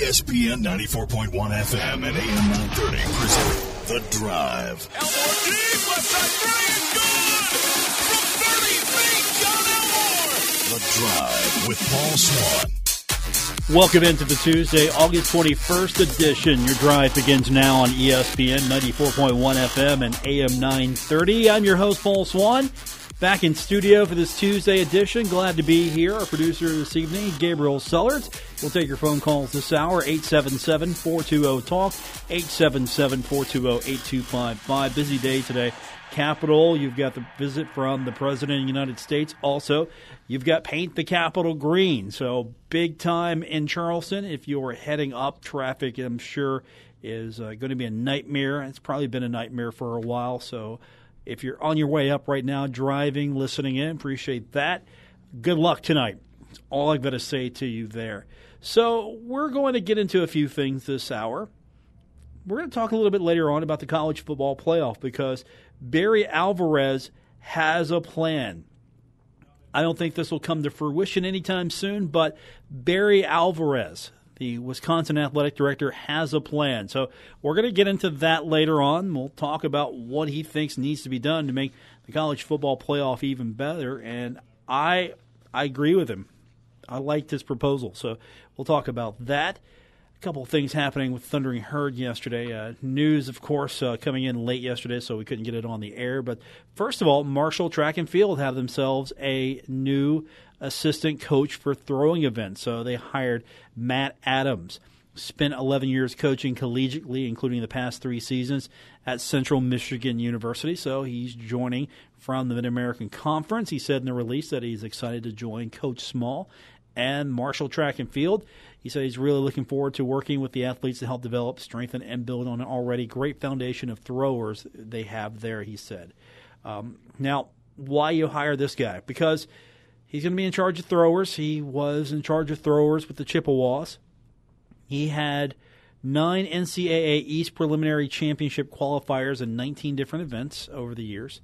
ESPN 94.1 FM and AM 930 present The Drive. Elmore deep, left side, Bryant, good! From 30 feet, John Elmore! The Drive with Paul Swann. Welcome into the Tuesday, August 21st edition. Your drive begins now on ESPN 94.1 FM and AM 930. I'm your host, Paul Swann, back in studio for this Tuesday edition. Glad to be here. Our producer this evening, Gabriel Sellards. We'll take your phone calls this hour, 877-420-TALK, 877-420-8255. Busy day today. Capitol, you've got the visit from the President of the United States. Also, you've got Paint the Capitol Green. So big time in Charleston. If you're heading up, traffic, I'm sure, is going to be a nightmare. It's probably been a nightmare for a while. So if you're on your way up right now, driving, listening in, appreciate that. Good luck tonight. That's all I've got to say to you there. So we're going to get into a few things this hour. We're going to talk a little bit later on about the college football playoff because Barry Alvarez has a plan. I don't think this will come to fruition anytime soon, but Barry Alvarez, the Wisconsin athletic director, has a plan. So we're going to get into that later on. We'll talk about what he thinks needs to be done to make the college football playoff even better, and I agree with him. I liked his proposal, so we'll talk about that. Couple of things happening with Thundering Herd yesterday. News, of course, coming in late yesterday, so we couldn't get it on the air. But first of all, Marshall Track and Field have themselves a new assistant coach for throwing events. So they hired Matt Adams. Spent 11 years coaching collegiately, including the past 3 seasons at Central Michigan University. So he's joining from the Mid-American Conference. He said in the release that he's excited to join Coach Small and Marshall Track and Field. He said he's really looking forward to working with the athletes to help develop, strengthen, and build on an already great foundation of throwers they have there, he said. Now, why you hire this guy? Because he's going to be in charge of throwers. He was in charge of throwers with the Chippewas. He had 9 NCAA East Preliminary Championship qualifiers in 19 different events over the years.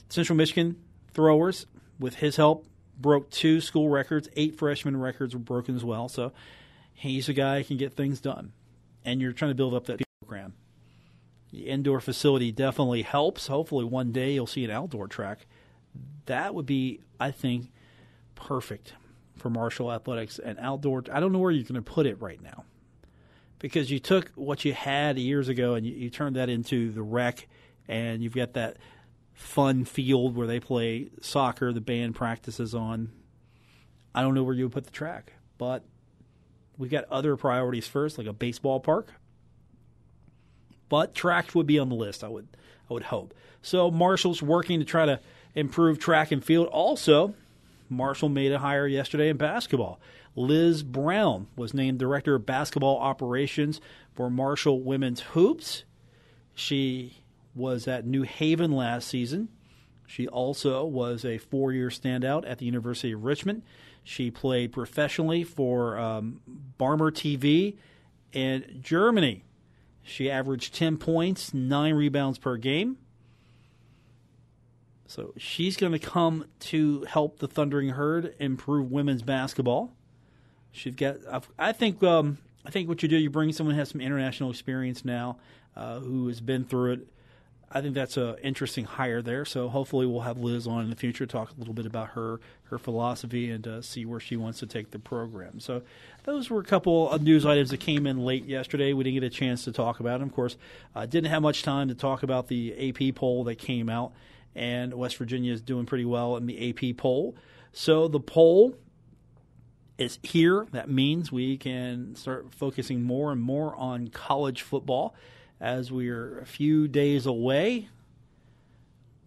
Central Michigan throwers, with his help, broke 2 school records. 8 freshman records were broken as well. So he's a guy who can get things done. And you're trying to build up that program. The indoor facility definitely helps. Hopefully one day you'll see an outdoor track. That would be, I think, perfect for Marshall Athletics. And outdoor, I don't know where you're going to put it right now. Because you took what you had years ago and you turned that into the rec, and you've got that fun field where they play soccer, the band practices on. I don't know where you would put the track, but we've got other priorities first, like a baseball park. But tracks would be on the list, I would hope. So Marshall's working to try to improve track and field. Also, Marshall made a hire yesterday in basketball. Liz Brown was named Director of Basketball Operations for Marshall Women's Hoops. She was at New Haven last season. She also was a 4-year standout at the University of Richmond. She played professionally for Barmer TV in Germany. She averaged 10 points, 9 rebounds per game. So she's going to come to help the Thundering Herd improve women's basketball. She's got, I think what you do, you bring someone who has some international experience now, who has been through it. I think that's an interesting hire there. So hopefully we'll have Liz on in the future, talk a little bit about her philosophy and see where she wants to take the program. So those were a couple of news items that came in late yesterday. We didn't get a chance to talk about them. Of course, didn't have much time to talk about the AP poll that came out, and West Virginia is doing pretty well in the AP poll. So the poll is here. That means we can start focusing more and more on college football. As we're a few days away,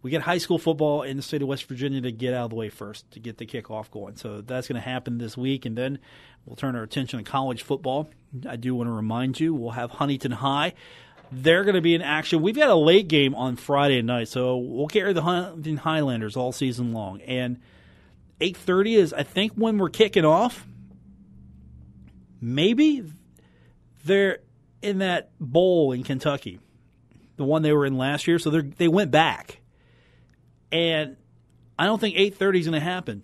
we get high school football in the state of West Virginia to get out of the way first, to get the kickoff going. So that's going to happen this week, and then we'll turn our attention to college football. I do want to remind you, we'll have Huntington High. They're going to be in action. We've got a late game on Friday night, so we'll carry the Huntington Highlanders all season long. And 8:30 is, I think, when we're kicking off. Maybe they're in that bowl in Kentucky, the one they were in last year. So they went back. And I don't think 8:30 is going to happen.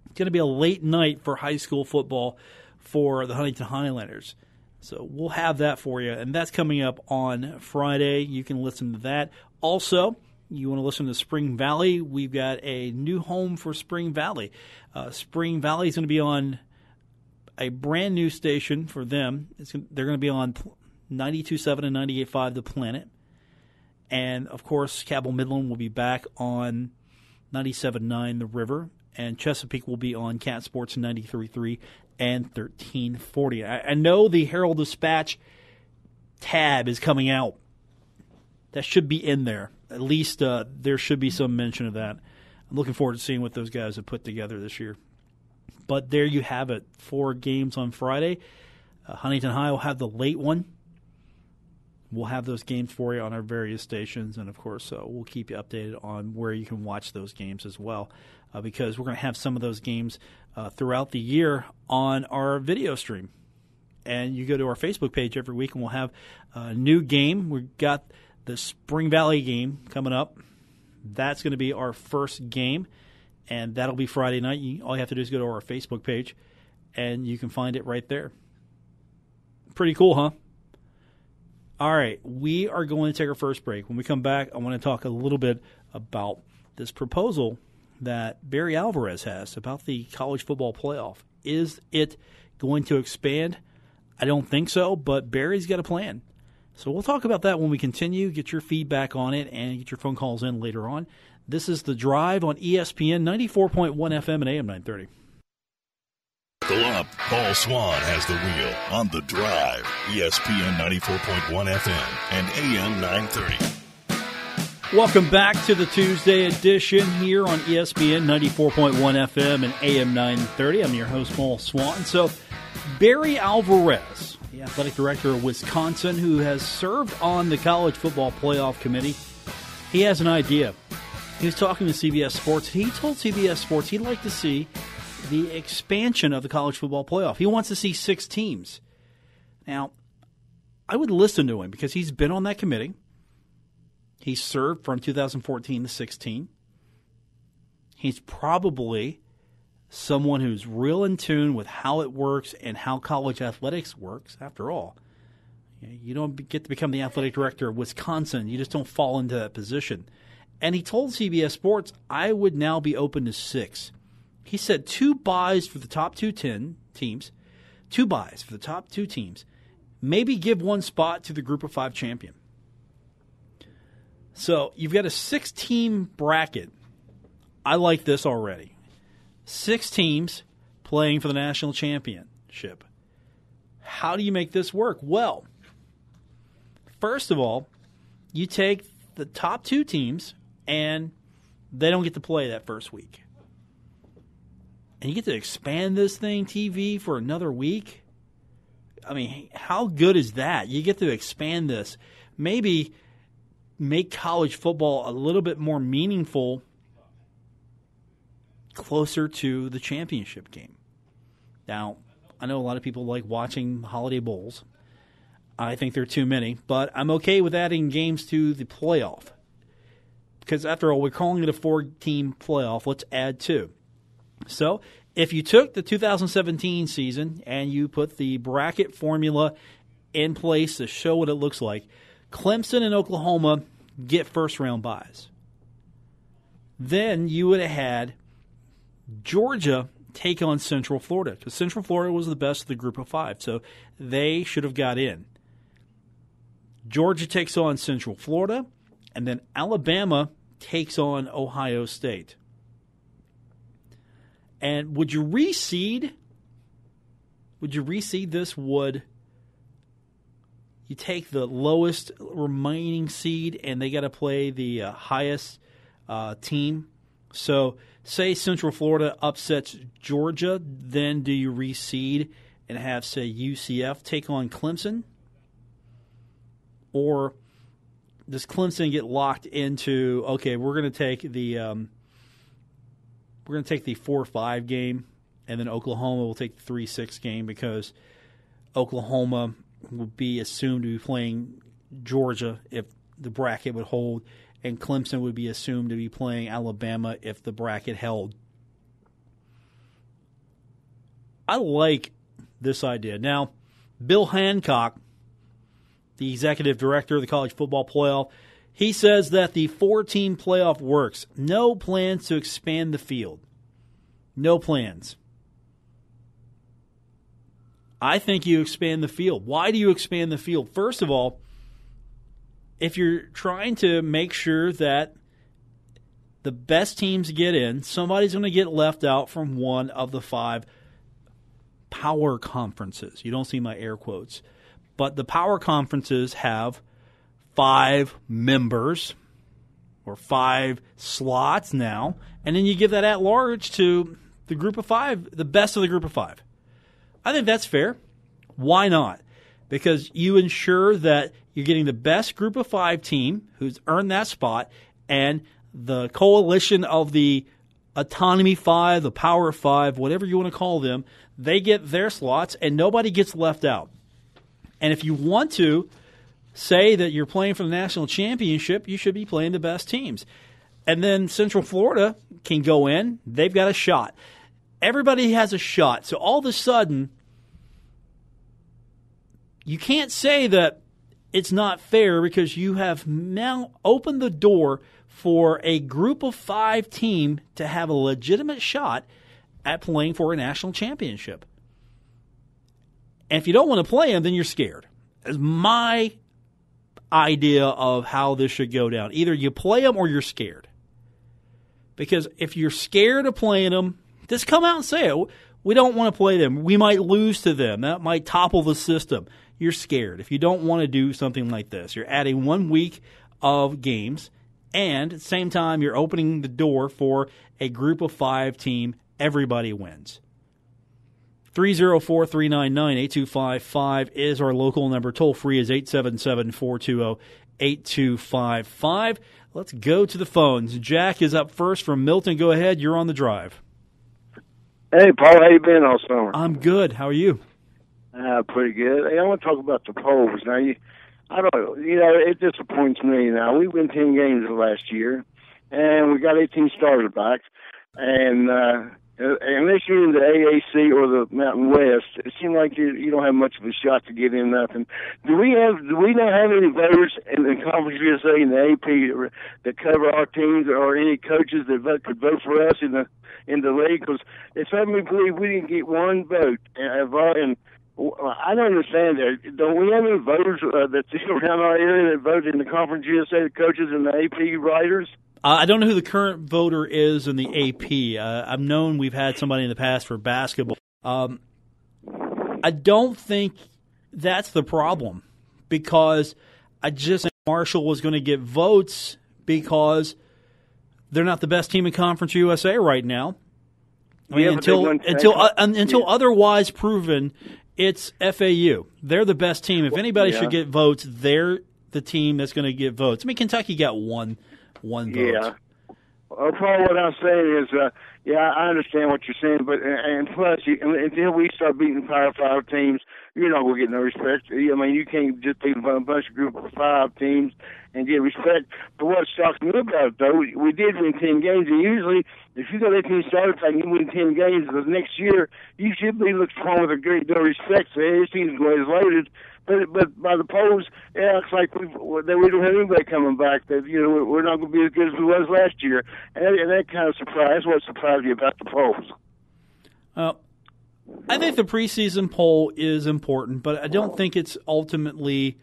It's going to be a late night for high school football. for the Huntington Highlanders. So we'll have that for you, and that's coming up on Friday. You can listen to that. Also, you want to listen to Spring Valley, we've got a new home for Spring Valley. Spring Valley is going to be on a brand new station for them. They're going to be on 92.7 and 98.5 The Planet. And, of course, Cabell Midland will be back on 97.9 The River. And Chesapeake will be on Cat Sports 93.3 and 1340. I know the Herald-Dispatch tab is coming out. That should be in there. At least there should be some mention of that. I'm looking forward to seeing what those guys have put together this year. But there you have it. 4 games on Friday. Huntington High will have the late one. We'll have those games for you on our various stations. And, of course, we'll keep you updated on where you can watch those games as well. Because we're going to have some of those games throughout the year on our video stream. And you go to our Facebook page every week, and we'll have a new game. We've got the Spring Valley game coming up. That's going to be our first game, and that'll be Friday night. All you have to do is go to our Facebook page, and you can find it right there. Pretty cool, huh? All right, we are going to take our first break. When we come back, I want to talk a little bit about this proposal that Barry Alvarez has about the college football playoff. Is it going to expand? I don't think so, but Barry's got a plan. So we'll talk about that when we continue, get your feedback on it, and get your phone calls in later on. This is The Drive on ESPN 94.1 FM and AM 930. Buckle up. Paul Swann has the wheel on The Drive, ESPN 94.1 FM and AM 930. Welcome back to the Tuesday edition here on ESPN 94.1 FM and AM 930. I'm your host, Paul Swann. So, Barry Alvarez, the athletic director of Wisconsin, who has served on the College Football Playoff Committee, he has an idea. He was talking to CBS Sports. He told CBS Sports he'd like to see the expansion of the College Football Playoff. He wants to see 6 teams. Now, I would listen to him because he's been on that committee. He served from 2014 to 16. He's probably someone who's real in tune with how it works and how college athletics works. After all, you don't get to become the athletic director of Wisconsin. You just don't fall into that position. And he told CBS Sports, I would now be open to 6. He said 2 buys for the top 2 teams, 2 buys for the top 2 teams, maybe give 1 spot to the group of 5 champion. So you've got a 6-team bracket. I like this already. 6 teams playing for the national championship. How do you make this work? Well, first of all, you take the top 2 teams and they don't get to play that first week. And you get to expand this thing, TV, for another week? I mean, how good is that? You get to expand this. Maybe make college football a little bit more meaningful closer to the championship game. Now, I know a lot of people like watching holiday bowls. I think there are too many, but I'm okay with adding games to the playoff. Because after all, we're calling it a 4-team playoff. Let's add 2. So, if you took the 2017 season and you put the bracket formula in place to show what it looks like, Clemson and Oklahoma get first-round buys. Then you would have had Georgia take on Central Florida, because Central Florida was the best of the group of 5, so they should have got in. Georgia takes on Central Florida, and then Alabama takes on Ohio State. And would you reseed? Would you reseed this? Would you take the lowest remaining seed and they got to play the highest team? So say Central Florida upsets Georgia, then do you reseed and have, say, UCF take on Clemson? Or does Clemson get locked into, okay, we're going to take the 4-5 game, and then Oklahoma will take the 3-6 game because Oklahoma would be assumed to be playing Georgia if the bracket would hold, and Clemson would be assumed to be playing Alabama if the bracket held. I like this idea. Now, Bill Hancock, the executive director of the College Football Playoff, he says that the 4-team playoff works. No plans to expand the field. No plans. I think you expand the field. Why do you expand the field? First of all, if you're trying to make sure that the best teams get in, somebody's going to get left out from one of the 5 power conferences. You don't see my air quotes. But the power conferences have 5 members or 5 slots now, and then you give that at large to the group of 5, the best of the group of 5. I think that's fair. Why not? Because you ensure that you're getting the best group of 5 team who's earned that spot, and the coalition of the Autonomy 5, the Power 5, whatever you want to call them, they get their slots, and nobody gets left out. And if you want to say that you're playing for the national championship, you should be playing the best teams. And then Central Florida can go in. They've got a shot. Everybody has a shot. So all of a sudden, you can't say that it's not fair because you have now opened the door for a group of 5 team to have a legitimate shot at playing for a national championship. And if you don't want to play them, then you're scared. That's my idea of how this should go down. Either you play them or you're scared. Because if you're scared of playing them, just come out and say it. We don't want to play them. We might lose to them. That might topple the system. You're scared. If you don't want to do something like this, you're adding 1 week of games, and at the same time, you're opening the door for a group of 5 team. Everybody wins. 304-399-8255 is our local number. Toll free is 877-420-8255. Let's go to the phones. Jack is up first from Milton. Go ahead. You're on the drive. Hey, Paul. How you been all summer? I'm good. How are you? Pretty good. Hey, I want to talk about the polls. Now, I don't know. It disappoints me. Now, we won 10 games last year, and we got 18 starters back. And unless you're in the AAC or the Mountain West, it seems like you don't have much of a shot to get in nothing. Do we not have any voters in the Conference USA and the AP that cover our teams, or any coaches that could vote for us in the league? Because it's hard to believe we didn't get one vote. And I don't understand that. Don't we have any voters that's around our area that vote in the Conference USA, the coaches and the AP writers? I don't know who the current voter is in the AP. I've known we've had somebody in the past for basketball. I don't think that's the problem, because I just think Marshall was going to get votes because they're not the best team in Conference USA right now. I mean, until otherwise proven, it's FAU. They're the best team. If anybody should get votes, they're the team that's going to get votes. I mean, Kentucky got one vote. Yeah. Well, Paul, what I'm saying is, I understand what you're saying, but plus, until we start beating Power 5 teams, you're not going to get no respect. I mean, you can't just beat a bunch of group of 5 teams and get respect. But what shocks me about it, though, we did win 10 games, and usually, if you got 18 starters and you win 10 games, the next year, you should be looked upon with a great deal of respect. So this team's is loaded. But by the polls, it looks like we don't have anybody coming back. That we're not going to be as good as we was last year, and that kind of surprised. What surprised you about the polls? I think the preseason poll is important, but I don't think it's ultimately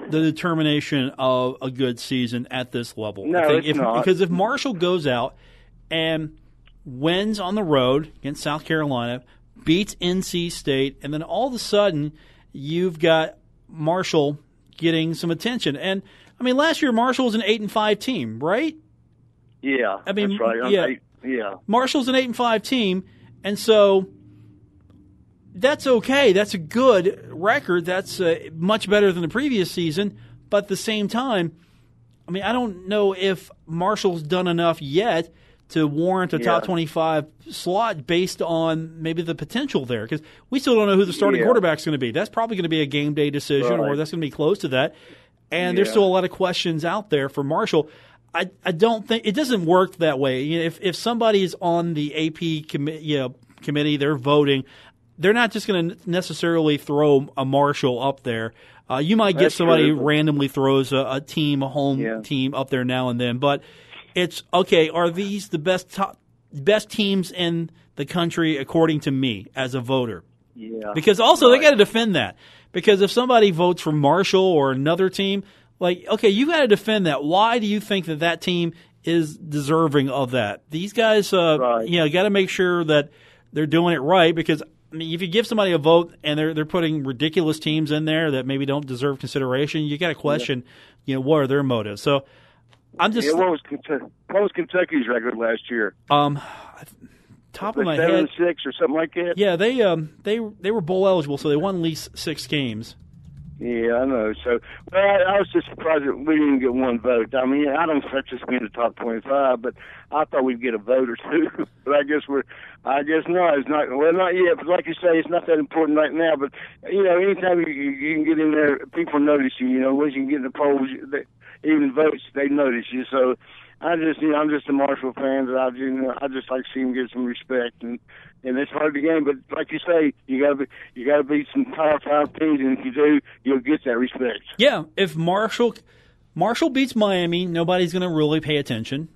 the determination of a good season at this level. No, it's not. Because if Marshall goes out and wins on the road against South Carolina, beats NC State, and then all of a sudden you've got Marshall getting some attention. And, I mean, last year Marshall was an 8-5 team, right? Yeah, I mean, that's right. Yeah. Marshall's an 8-5 team, and so that's okay. That's a good record. That's much better than the previous season. But at the same time, I mean, I don't know if Marshall's done enough yet to warrant a top 25 slot based on maybe the potential there, because we still don't know who the starting quarterback's going to be. That's probably going to be a game day decision, or that's going to be close to that. And there's still a lot of questions out there for Marshall. I don't think it doesn't work that way. If somebody is on the AP committee, they're voting. they're not just going to necessarily throw a Marshall up there. You might get somebody who randomly throws a home team up there now and then, but it's okay. Are these the best teams in the country according to me as a voter? Yeah. Because also they got to defend that. Because if somebody votes for Marshall or another team, like, okay, you got to defend that. Why do you think that team is deserving of that? These guys, got to make sure that they're doing it right. Because I mean, if you give somebody a vote and they're putting ridiculous teams in there that maybe don't deserve consideration, you got to question, what are their motives? So I'm just. What was Kentucky's record last year? Top of my head, 7-6 or something like that. Yeah, they were bowl eligible, so they won at least 6 games. Yeah, I know. So, I was just surprised that we didn't get one vote. I mean, I don't expect us to be in the top 25, but I thought we'd get a vote or two. But I guess no, it's not. Well, not yet. But like you say, it's not that important right now. But anytime you can get in there, people notice you. Once you can get in the polls, even votes, they notice you. So. I'm just a Marshall fan that I just like to see him get some respect, and it's hard to gain. But like you say, you gotta beat some Power 5 teams, and if you do, you'll get that respect. Yeah, if Marshall beats Miami, nobody's going to really pay attention.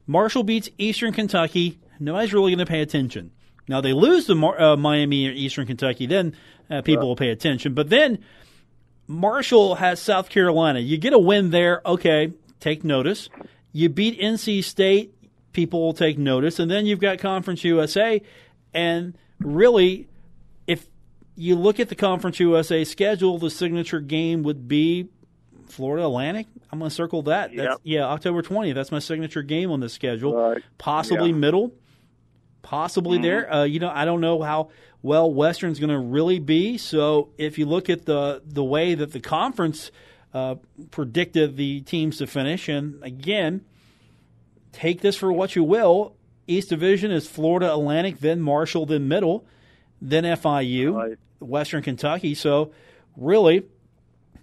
Marshall beats Eastern Kentucky, nobody's really going to pay attention. Now they lose to Miami or Eastern Kentucky, then people will pay attention. But then Marshall has South Carolina. You get a win there, okay, take notice. You beat NC State, people will take notice. And then you've got Conference USA. And really, if you look at the Conference USA schedule, the signature game would be Florida Atlantic. I'm going to circle that. Yep. October 20th. That's my signature game on the schedule. Right. Possibly Middle. Possibly there. I don't know how well Western's going to really be. So if you look at the way that the conference predicted the teams to finish. And again, take this for what you will. East Division is Florida Atlantic, then Marshall, then Middle, then FIU, Western Kentucky. So really,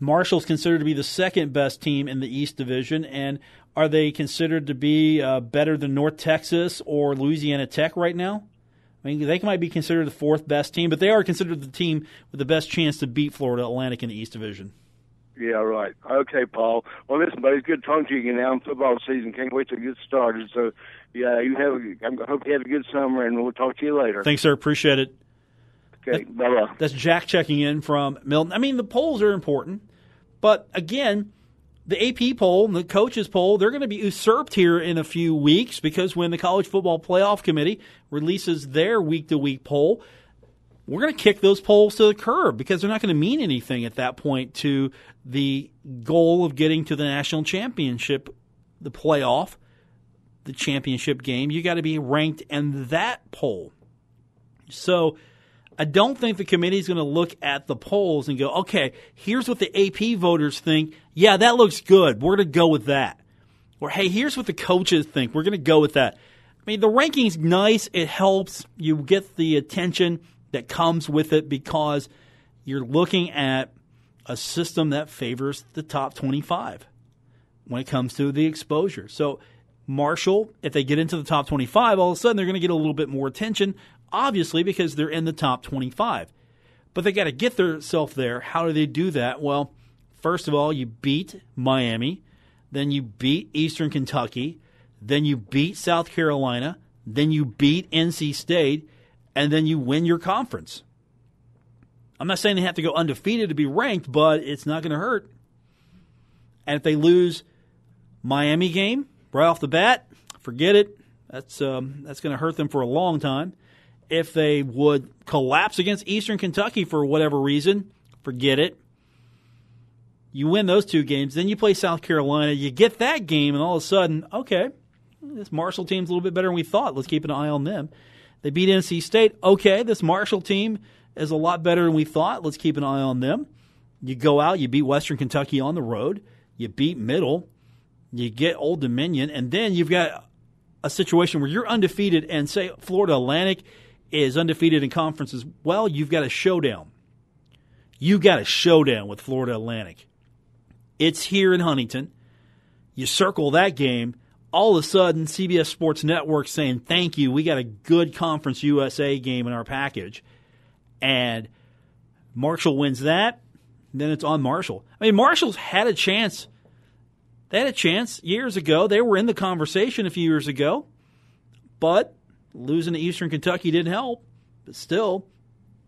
Marshall's considered to be the second best team in the East Division. And are they considered to be better than North Texas or Louisiana Tech right now? I mean, they might be considered the fourth best team, but they are considered the team with the best chance to beat Florida Atlantic in the East Division. Yeah, right. Okay, Paul. Well, listen, buddy, it's good talking to you again now in football season. Can't wait till it gets started. So, I hope you have a good summer, and we'll talk to you later. Thanks, sir. Appreciate it. Okay, bye-bye. That's Jack checking in from Milton. I mean, the polls are important, but again, the AP poll, the coaches poll, they're going to be usurped here in a few weeks because when the College Football Playoff Committee releases their week-to-week poll, we're going to kick those polls to the curb because they're not going to mean anything at that point to the goal of getting to the national championship, the playoff, the championship game. You got to be ranked in that poll. So I don't think the committee is going to look at the polls and go, okay, here's what the AP voters think. Yeah, that looks good. We're going to go with that. Or, hey, here's what the coaches think. We're going to go with that. I mean, the ranking's nice. It helps. You get the attention that comes with it because you're looking at a system that favors the top 25 when it comes to the exposure. So Marshall, if they get into the top 25, all of a sudden they're going to get a little bit more attention, obviously because they're in the top 25. But they got to get themselves there. How do they do that? Well, first of all, you beat Miami, then you beat Eastern Kentucky, then you beat South Carolina, then you beat NC State, and then you win your conference. I'm not saying they have to go undefeated to be ranked, but it's not going to hurt. And if they lose Miami game right off the bat, forget it. That's going to hurt them for a long time. If they would collapse against Eastern Kentucky for whatever reason, forget it. You win those 2 games, then you play South Carolina, you get that game, and all of a sudden, okay, this Marshall team's a little bit better than we thought. Let's keep an eye on them. They beat NC State. Okay, this Marshall team is a lot better than we thought. Let's keep an eye on them. You go out, you beat Western Kentucky on the road. You beat Middle. You get Old Dominion. And then you've got a situation where you're undefeated and say Florida Atlantic is undefeated in conference as well. You've got a showdown. You got a showdown with Florida Atlantic. It's here in Huntington. You circle that game. All of a sudden, CBS Sports Network saying, thank you, we got a good Conference USA game in our package. and Marshall wins that, then it's on Marshall. I mean, Marshall's had a chance. They had a chance years ago. They were in the conversation a few years ago, but losing to Eastern Kentucky didn't help. But still,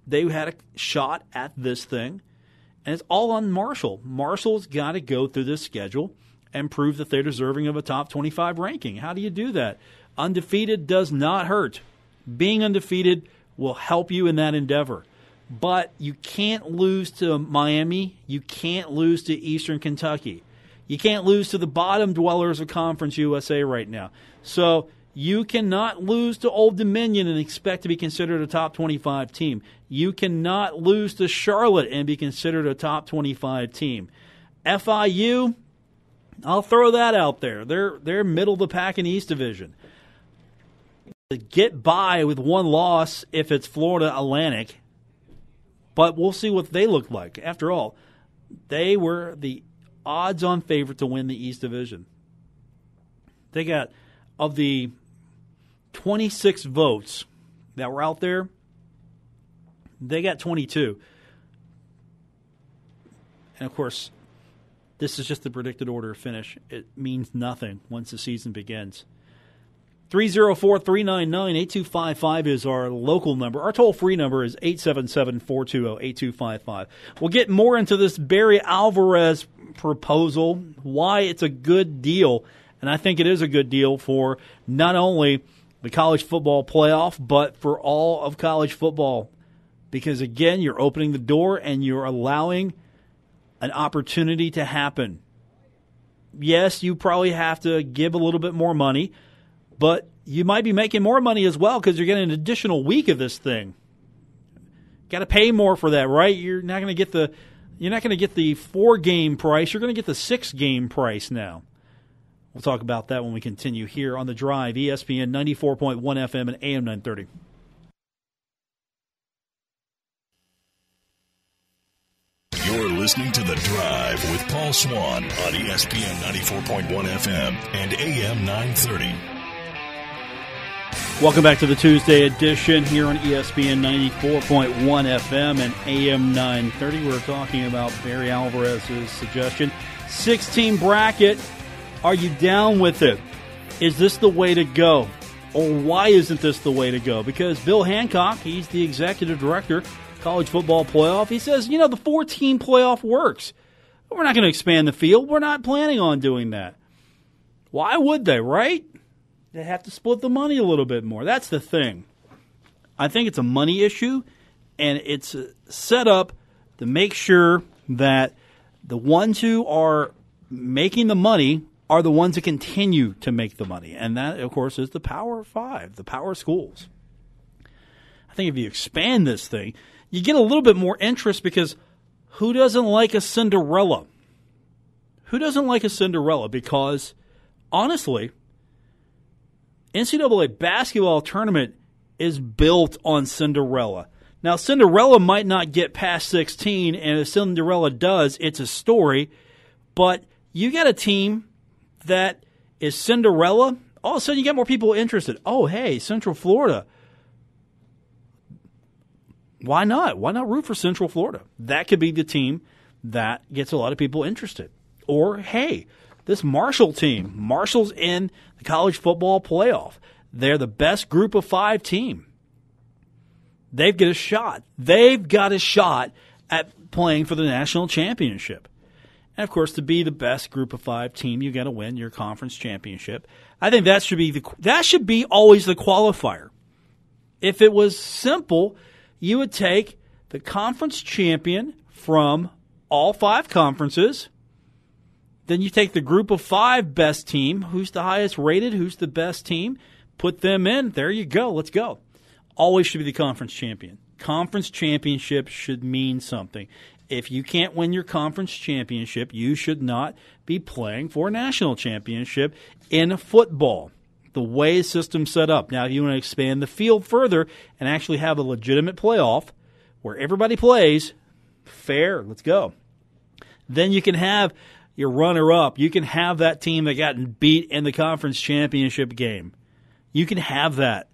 they had a shot at this thing, and it's all on Marshall. Marshall's got to go through this schedule and prove that they're deserving of a top 25 ranking. How do you do that? Undefeated does not hurt. Being undefeated will help you in that endeavor. But you can't lose to Miami. You can't lose to Eastern Kentucky. You can't lose to the bottom dwellers of Conference USA right now. So you cannot lose to Old Dominion and expect to be considered a top 25 team. You cannot lose to Charlotte and be considered a top 25 team. FIU, I'll throw that out there. They're middle of the pack in the East Division. Get by with one loss if it's Florida Atlantic, but we'll see what they look like. After all, they were the odds-on favorite to win the East Division. They got, of the 26 votes that were out there, they got 22. And, of course, this is just the predicted order of finish. It means nothing once the season begins. 304-399-8255 is our local number. Our toll-free number is 877-420-8255. We'll get more into this Barry Alvarez proposal, why it's a good deal, and I think it is a good deal for not only the college football playoff, but for all of college football. Because, again, you're opening the door and you're allowing an opportunity to happen. Yes, you probably have to give a little bit more money, but you might be making more money as well because you're getting an additional week of this thing. Got to pay more for that, right? You're not going to get the 4-game price. You're going to get the 6-game price now. We'll talk about that when we continue here on The Drive, ESPN 94.1 FM and AM 930. You're listening to The Drive with Paul Swann on ESPN 94.1 FM and AM 930. Welcome back to the Tuesday edition here on ESPN 94.1 FM and AM 930. We're talking about Barry Alvarez's suggestion. 6-team bracket. Are you down with it? Is this the way to go? Or why isn't this the way to go? Because Bill Hancock, he's the executive director, college football playoff. He says, the 4-team playoff works. We're not going to expand the field. We're not planning on doing that. Why would they, right? They have to split the money a little bit more. That's the thing. I think it's a money issue, and it's set up to make sure that the ones who are making the money are the ones that continue to make the money. And that, of course, is the Power 5, the power schools. I think if you expand this thing, you get a little bit more interest because who doesn't like a Cinderella? Who doesn't like a Cinderella? Because, honestly, NCAA basketball tournament is built on Cinderella. Now, Cinderella might not get past 16, and if Cinderella does, it's a story. But you got a team that is Cinderella, all of a sudden you get more people interested. Oh, hey, Central Florida. Why not? Why not root for Central Florida? That could be the team that gets a lot of people interested. Or, hey, this Marshall team. Marshall's in the college football playoff. They're the best group of 5 team. They've got a shot. They've got a shot at playing for the national championship. And, of course, to be the best group of 5 team, you got to win your conference championship. I think that should be always the qualifier. If it was simple, you would take the conference champion from all 5 conferences. Then you take the group of 5 best team, who's the highest rated, who's the best team, put them in. There you go. Let's go. Always should be the conference champion. Conference championship should mean something. If you can't win your conference championship, you should not be playing for a national championship in football. The way the system's set up. Now, if you want to expand the field further and actually have a legitimate playoff where everybody plays, fair, let's go. Then you can have your runner-up. You can have that team that got beat in the conference championship game. You can have that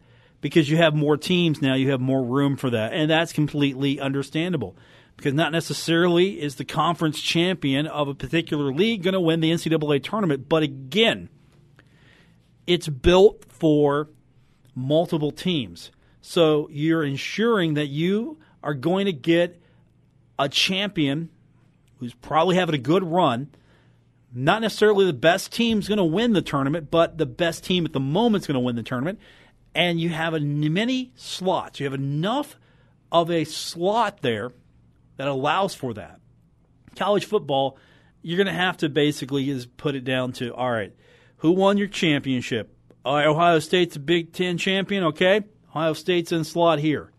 because you have more teams now, you have more room for that, and that's completely understandable. Because not necessarily is the conference champion of a particular league going to win the NCAA tournament, but again, it's built for multiple teams. So you're ensuring that you are going to get a champion who's probably having a good run. Not necessarily the best team's going to win the tournament, but the best team at the moment is going to win the tournament. And you have many slots. You have enough of a slot there that allows for that. College football, you're going to have to basically just put it down to, all right, who won your championship? Ohio State's a Big Ten champion, okay. Ohio State's in slot here.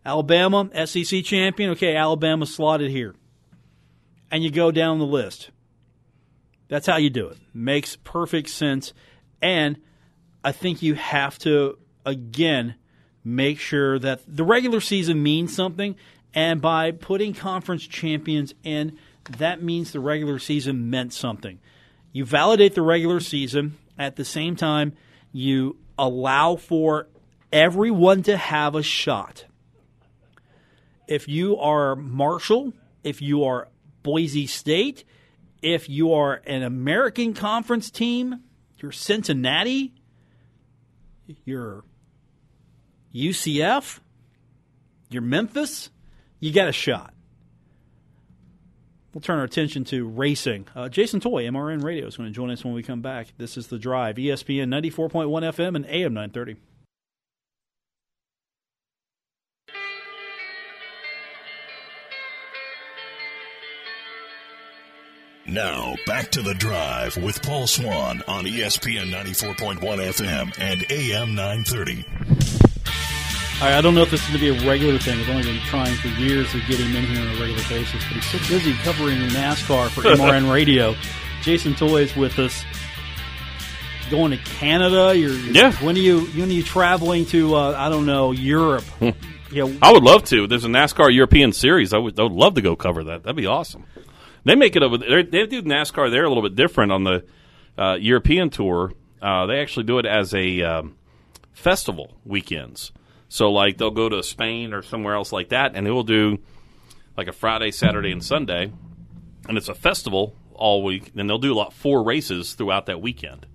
Alabama, SEC champion, okay, Alabama's slotted here. And you go down the list. That's how you do it. Makes perfect sense. And I think you have to, again, make sure that the regular season means something. And by putting conference champions in, that means the regular season meant something. You validate the regular season. At the same time, you allow for everyone to have a shot. If you are Marshall, if you are Boise State, if you are an American Conference team, you're Cincinnati, you're UCF, you're Memphis, you got a shot. We'll turn our attention to racing. Jason Toy, MRN Radio, is going to join us when we come back. This is The Drive, ESPN 94.1 FM and AM 930. Now, back to The Drive with Paul Swann on ESPN 94.1 FM and AM 930. All right, I don't know if this is going to be a regular thing. I've only been trying for years to get him in here on a regular basis, but he's so busy covering NASCAR for MRN Radio. Jason Toy is with us. Going to Canada? Yeah. When are you traveling to, I don't know, Europe? I would love to. There's a NASCAR European Series. I would love to go cover that. That'd be awesome. They make it over there. They do NASCAR there a little bit different on the European tour. They actually do it as a festival weekends. So, like, they'll go to Spain or somewhere else like that, and they will do, like, a Friday, Saturday, and Sunday, and it's a festival all week, and they'll do 4 races throughout that weekend.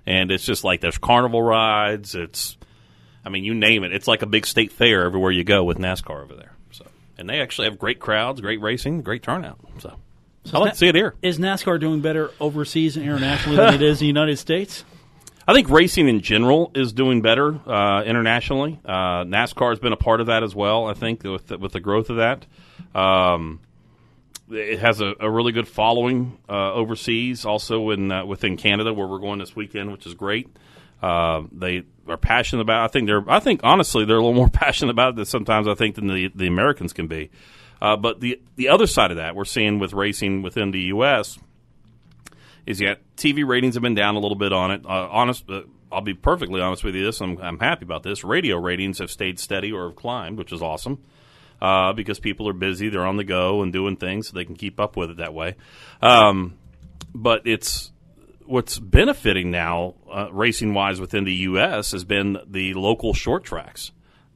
And it's just like there's carnival rides. You name it. It's like a big state fair everywhere you go with NASCAR over there. So, and they actually have great crowds, great racing, great turnout. So I like to see it here. Is NASCAR doing better overseas and internationally than it is in the United States? I think racing in general is doing better internationally. NASCAR has been a part of that as well, I think, with the growth of that. It has a really good following overseas, also within Canada, where we're going this weekend, which is great. They are passionate about it. I think honestly they're a little more passionate about it sometimes, I think, than the Americans can be. But the other side of that we're seeing with racing within the U.S. is TV ratings have been down a little bit on it. I'll be perfectly honest with you. I'm happy about this. Radio ratings have stayed steady or have climbed, which is awesome because people are busy. They're on the go and doing things, so they can keep up with it that way. But it's what's benefiting now, racing-wise, within the U.S. has been the local short tracks.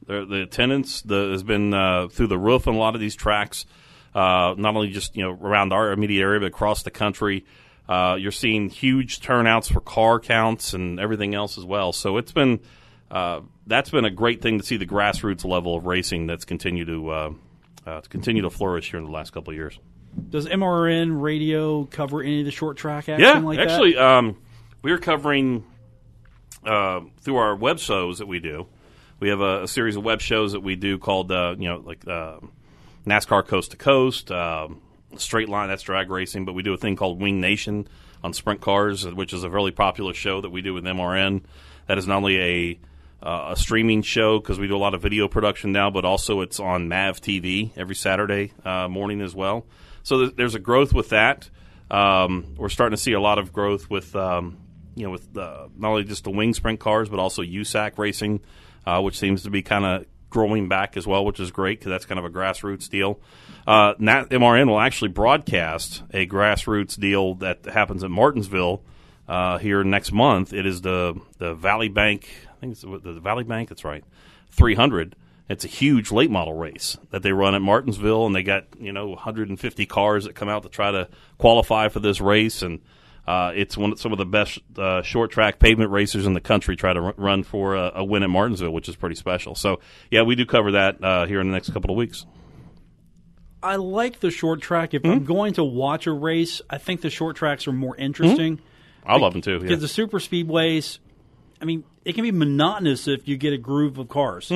The attendance has been through the roof on a lot of these tracks, not only just around our immediate area, but across the country. You're seeing huge turnouts for car counts and everything else as well. So it's been that's been a great thing to see the grassroots level of racing that's continued to flourish here in the last couple of years. Does MRN Radio cover any of the short track action like that? Actually, we're covering through our web shows that we do. We have a series of web shows that we do called NASCAR Coast to Coast. Straight line, that's drag racing, but we do a thing called Wing Nation on sprint cars, which is a really popular show that we do with MRN. That is not only a streaming show because we do a lot of video production now, but also it's on MAV TV every Saturday morning as well. So there's a growth with that. We're starting to see a lot of growth with not only just the wing sprint cars, but also USAC racing, which seems to be kind of growing back as well, which is great because that's kind of a grassroots deal. MRN will actually broadcast a grassroots deal that happens in Martinsville here next month. It is the Valley Bank, I think it's the Valley Bank. That's right, 300. It's a huge late model race that they run at Martinsville, and they got 150 cars that come out to try to qualify for this race, and it's some of the best short track pavement racers in the country try to run for a win at Martinsville, which is pretty special. So yeah, we do cover that here in the next couple of weeks. I like the short track. If I'm going to watch a race, I think the short tracks are more interesting. I love them too. Because the super speedways, I mean, it can be monotonous if you get a groove of cars.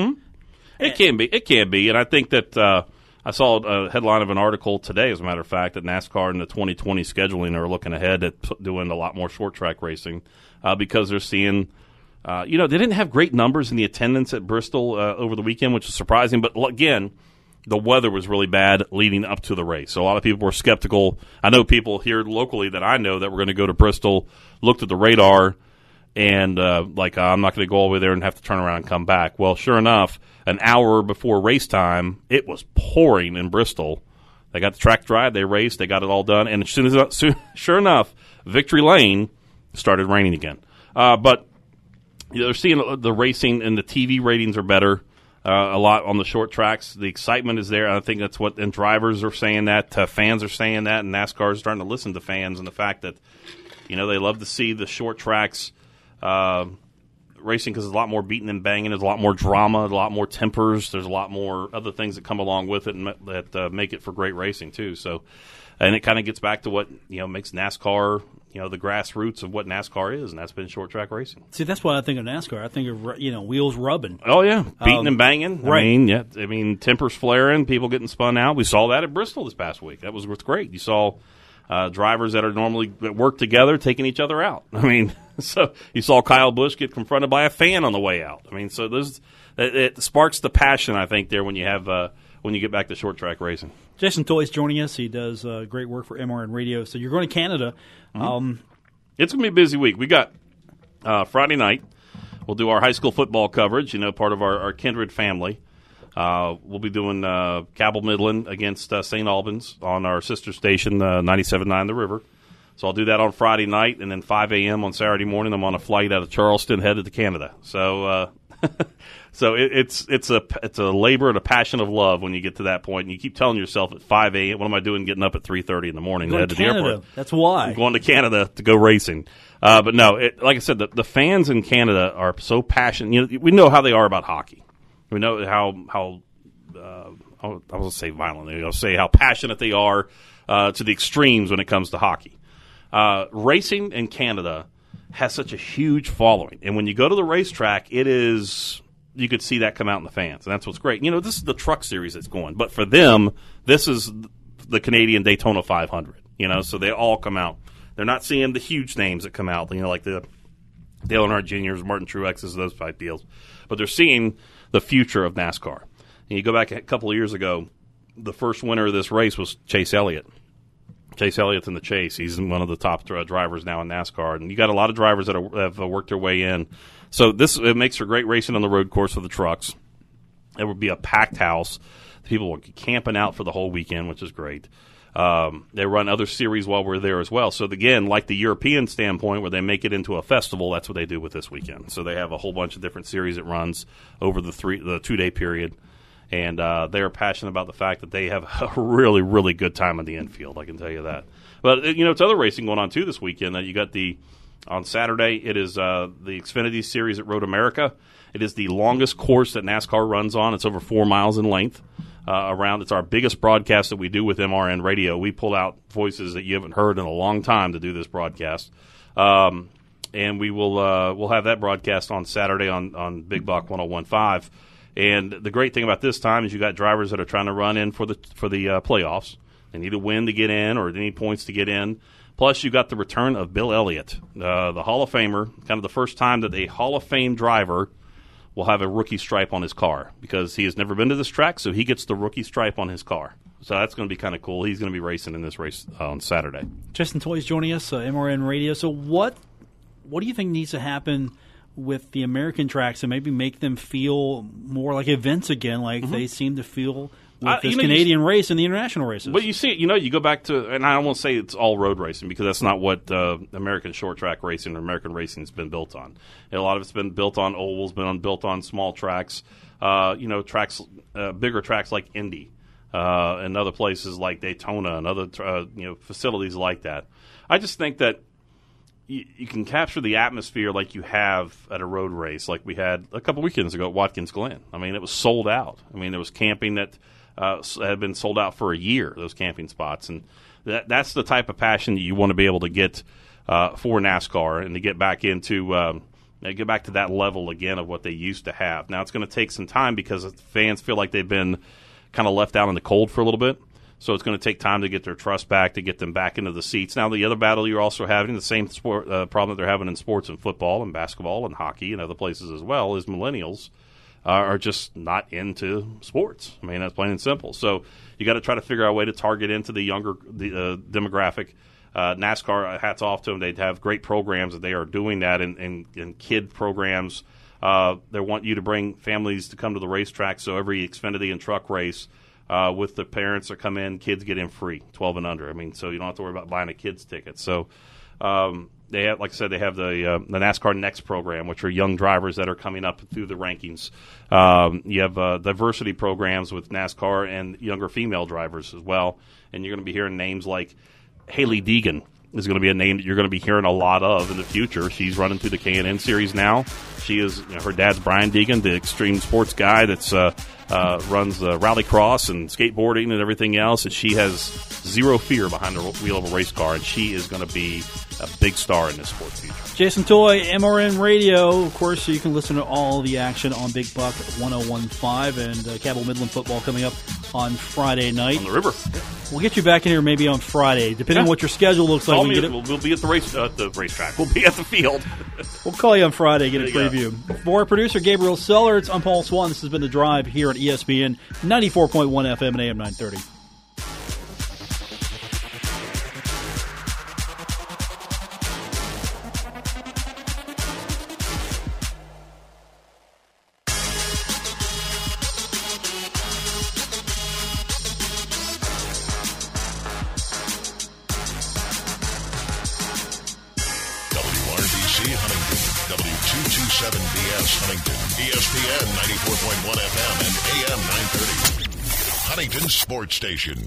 It can be, and I think that I saw a headline of an article today, as a matter of fact, that NASCAR in the 2020 scheduling are looking ahead at doing a lot more short track racing because they're seeing, they didn't have great numbers in the attendance at Bristol over the weekend, which is surprising. But again, the weather was really bad leading up to the race, so a lot of people were skeptical. I know people here locally that I know that were going to go to Bristol, looked at the radar, and I'm not going to go all the way there and have to turn around and come back. Well, sure enough, an hour before race time, it was pouring in Bristol. They got the track dry, they raced, they got it all done, and sure enough, Victory Lane started raining again. But they're seeing the racing and the TV ratings are better a lot on the short tracks. The excitement is there. I think that's and drivers are saying that, fans are saying that, and NASCAR is starting to listen to fans and the fact that they love to see the short tracks racing because there's a lot more beating and banging, there's a lot more drama, a lot more tempers, there's a lot more other things that come along with it and that make it for great racing too. So, and it kind of gets back to what makes NASCAR, the grassroots of what NASCAR is, and that's been short track racing. See, that's what I think of NASCAR. I think of wheels rubbing. Oh yeah, beating and banging. Right. I mean tempers flaring, people getting spun out. We saw that at Bristol this past week. That was great. You saw drivers that work together taking each other out. I mean, so you saw Kyle Busch get confronted by a fan on the way out. I mean, so it sparks the passion, I think, there when you get back to short track racing. Jason Toy's joining us. He does great work for MRN Radio. So you're going to Canada. It's going to be a busy week. We got Friday night. We'll do our high school football coverage, part of our kindred family. We'll be doing Cabell Midland against St. Albans on our sister station, 97.9 The River. So I'll do that on Friday night, and then 5 a.m. on Saturday morning, I'm on a flight out of Charleston headed to Canada. So so it's a labor and a passion of love when you get to that point, and you keep telling yourself at 5 a.m., what am I doing getting up at 3:30 in the morning to head to the airport? That's why. I'm going to Canada to go racing. But no, like I said, the fans in Canada are so passionate. We know how they are about hockey. We know how I was going to say violent. I'll say how passionate they are to the extremes when it comes to hockey. Racing in Canada has such a huge following, and when you go to the racetrack, you could see that come out in the fans, and that's what's great. This is the truck series that's going, but for them, this is the Canadian Daytona 500. So they all come out. They're not seeing the huge names that come out, like the Dale Earnhardt Jr.'s, Martin Truex's, those type deals, but they're seeing the future of NASCAR. And you go back a couple of years ago, the first winner of this race was Chase Elliott. Chase Elliott's in the chase. He's one of the top drivers now in NASCAR. And you got a lot of drivers that have worked their way in. So it makes for great racing on the road course for the trucks. It would be a packed house. People will be camping out for the whole weekend, which is great. They run other series while we're there as well. So, again, like the European standpoint where they make it into a festival, that's what they do with this weekend. So they have a whole bunch of different series that runs over the 2-day period. And they are passionate about the fact that they have a really, really good time on the infield. I can tell you that. But, it's other racing going on, too, this weekend. You got on Saturday, it is the Xfinity Series at Road America. It is the longest course that NASCAR runs on. It's over 4 miles in length. It's our biggest broadcast that we do with MRN Radio. We pull out voices that you haven't heard in a long time to do this broadcast. And we'll have that broadcast on Saturday on Big Buck 101.5. And the great thing about this time is you got drivers that are trying to run in for the playoffs. They need a win to get in or they need points to get in. Plus, you got the return of Bill Elliott, the Hall of Famer, kind of the first time that a Hall of Fame driver will have a rookie stripe on his car because he has never been to this track, so he gets the rookie stripe on his car. So that's going to be kind of cool. He's going to be racing in this race on Saturday. Justin Toy's joining us, MRN Radio. So what do you think needs to happen with the American tracks and maybe make them feel more like events again, like they seem to feel with this Canadian race and the international races. But you see, you go back to, and I won't say it's all road racing because that's not what American short track racing or American racing has been built on. A lot of it's been built on ovals, built on small tracks, tracks, bigger tracks like Indy and other places like Daytona and other facilities like that. I just think that you can capture the atmosphere like you have at a road race, like we had a couple weekends ago at Watkins Glen. I mean, it was sold out. I mean, there was camping that had been sold out for a year, those camping spots. And that's the type of passion that you want to be able to get for NASCAR and to get back into get back to that level again of what they used to have. Now, it's going to take some time because fans feel like they've been kind of left out in the cold for a little bit. So it's going to take time to get their trust back, to get them back into the seats. Now, the other battle you're also having, the same sport problem that they're having in sports and football and basketball and hockey and other places as well, is millennials are just not into sports. I mean, that's plain and simple. So you got to try to figure out a way to target into the younger demographic. NASCAR, hats off to them. They have great programs that they are doing that in kid programs. They want you to bring families to come to the racetrack. So every Xfinity and truck race, with the parents that come in, kids get in free, 12 and under. I mean, so you don't have to worry about buying a kid's ticket. So they have, like I said, they have the NASCAR Next program, which are young drivers that are coming up through the rankings. You have diversity programs with NASCAR and younger female drivers as well. And you're going to be hearing names like Haley Deegan is going to be a name that you're going to be hearing a lot of in the future. She's running through the K&N series now. She is, her dad's Brian Deegan, the extreme sports guy that's runs rallycross and skateboarding and everything else, and she has zero fear behind the wheel of a race car, and she is going to be a big star in this sports future. Jason Toy, MRN Radio, of course, so you can listen to all the action on Big Buck 101.5 and Capital Midland football coming up on Friday night. On the river. We'll get you back in here maybe on Friday, depending on what your schedule looks like. We'll be at the racetrack. We'll be at the field. We'll call you on Friday, get a preview. For our producer, Gabriel Sellards, I'm Paul Swann. This has been The Drive here at ESPN 94.1 FM and AM 930. WR227BS Huntington, ESPN 94.1 FM and AM 930. Huntington Sports Station.